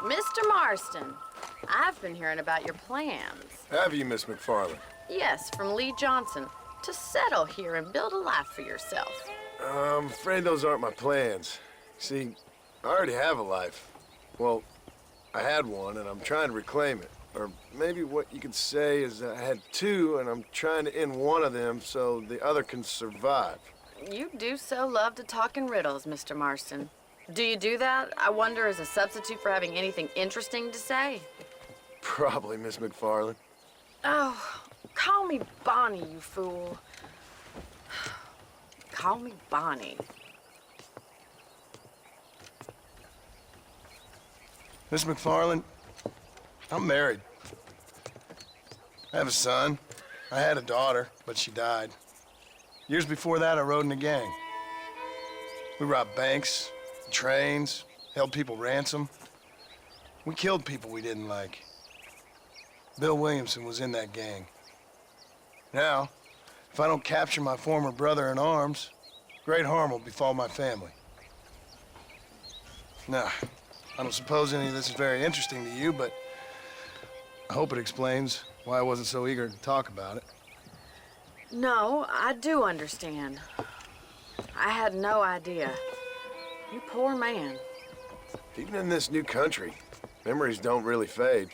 Mr. Marston, I've been hearing about your plans. Have you, Miss McFarland? Yes, from Lee Johnson, to settle here and build a life for yourself. I'm afraid those aren't my plans. See, I already have a life. Well, I had one, and I'm trying to reclaim it. Or maybe what you could say is I had two, and I'm trying to end one of them so the other can survive. You do so love to talk in riddles, Mr. Marston. Do you do that, I wonder, as a substitute for having anything interesting to say? Probably, Miss McFarland. Oh, call me Bonnie, you fool. Call me Bonnie. Miss McFarland, I'm married. I have a son. I had a daughter, but she died. Years before that, I rode in a gang. We robbed banks, trains, held people ransom. We killed people we didn't like. Bill Williamson was in that gang. Now, if I don't capture my former brother in arms, great harm will befall my family. Now, I don't suppose any of this is very interesting to you, but I hope it explains why I wasn't so eager to talk about it. No, I do understand. I had no idea. You poor man. Even in this new country, memories don't really fade.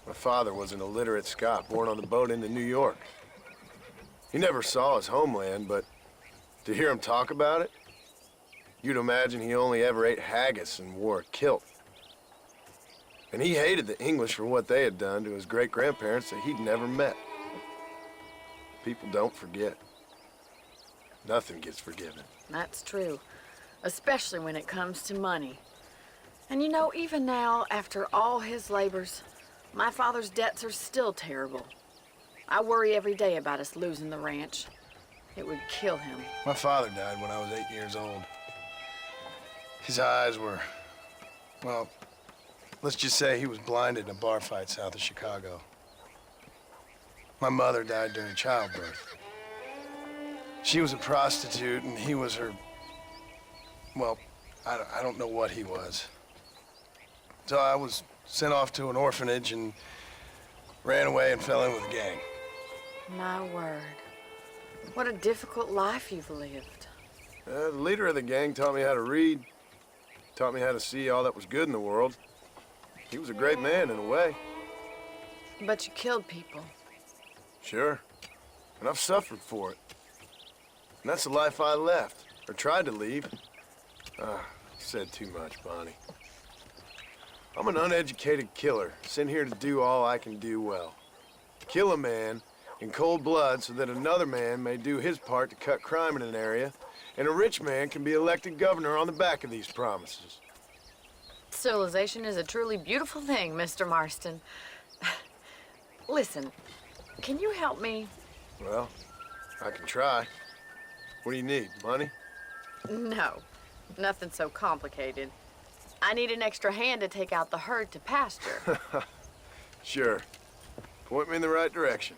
My father was an illiterate Scot born on the boat into New York. He never saw his homeland, but to hear him talk about it, you'd imagine he only ever ate haggis and wore a kilt. And he hated the English for what they had done to his great-grandparents that he'd never met. People don't forget. Nothing gets forgiven. That's true, especially when it comes to money. And you know, even now, after all his labors, my father's debts are still terrible. I worry every day about us losing the ranch. It would kill him. My father died when I was 8 years old. His eyes were, well, let's just say he was blinded in a bar fight south of Chicago. My mother died during childbirth. She was a prostitute, and he was her, well, I don't know what he was. So I was sent off to an orphanage and ran away and fell in with a gang. My word. What a difficult life you've lived. The leader of the gang taught me how to read, taught me how to see all that was good in the world. He was a great man in a way. But you killed people. Sure. And I've suffered for it. And that's the life I left, or tried to leave. Said too much, Bonnie. I'm an uneducated killer, sent here to do all I can do well. Kill a man in cold blood so that another man may do his part to cut crime in an area, and a rich man can be elected governor on the back of these promises. Civilization is a truly beautiful thing, Mr. Marston. Listen, can you help me? Well, I can try. What do you need, money? No, nothing so complicated. I need an extra hand to take out the herd to pasture. Sure. Point me in the right direction.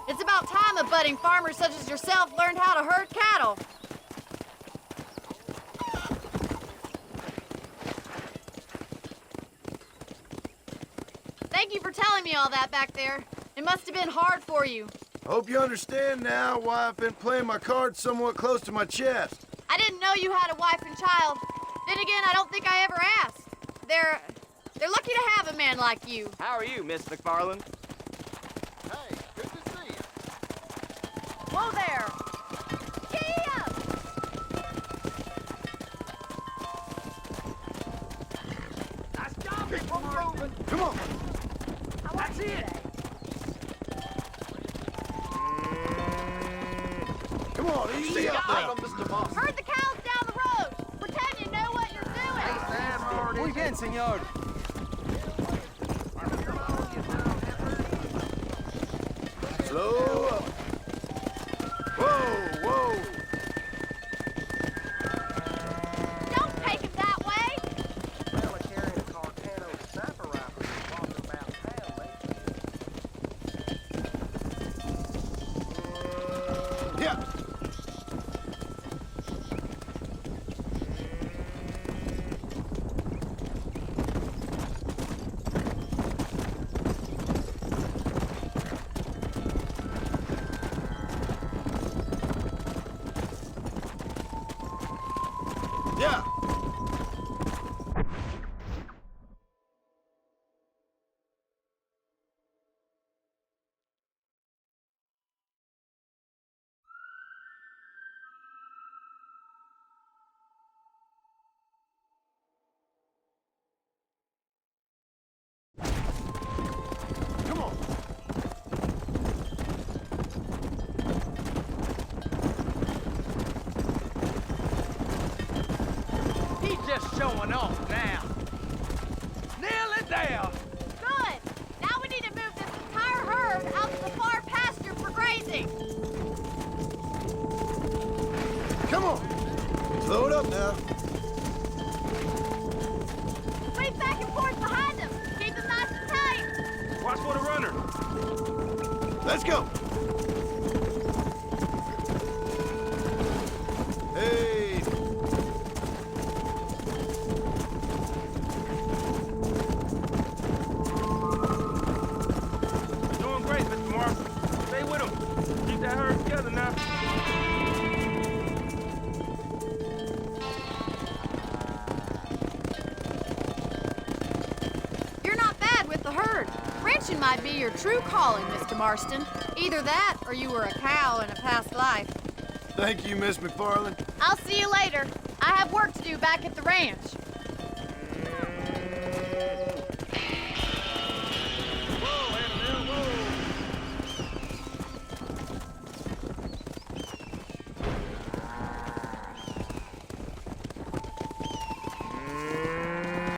It's about time a budding farmer such as yourself learned how to herd cattle. Thank you for telling me all that back there. It must have been hard for you. I hope you understand now why I've been playing my cards somewhat close to my chest. I didn't know you had a wife and child. Then again, I don't think I ever asked. They're lucky to have a man like you. How are you, Miss McFarland? Hey, good to see you. Whoa there! Giddy up! Nice job, Mr. Marston. Come on. That's it. Come on, easy up there. Mr. Boss. Herd the cows down the road. Pretend you know what you're doing. Muy bien, señor. just showing off now. Nearly there. Good. Now we need to move this entire herd out to the far pasture for grazing. Come on. Slow it up now. Wave back and forth behind them. Keep them nice and tight. Watch for the runner. Let's go. Hey. Doing great, Mr. Morrison. Stay with him. Keep that herd together now. You're not bad with the herd. Ranching might be your true calling, Mr. Marston. Either that, or you were a cow in a past life. Thank you, Miss McFarland. I'll see you later. I have work to do back at the ranch.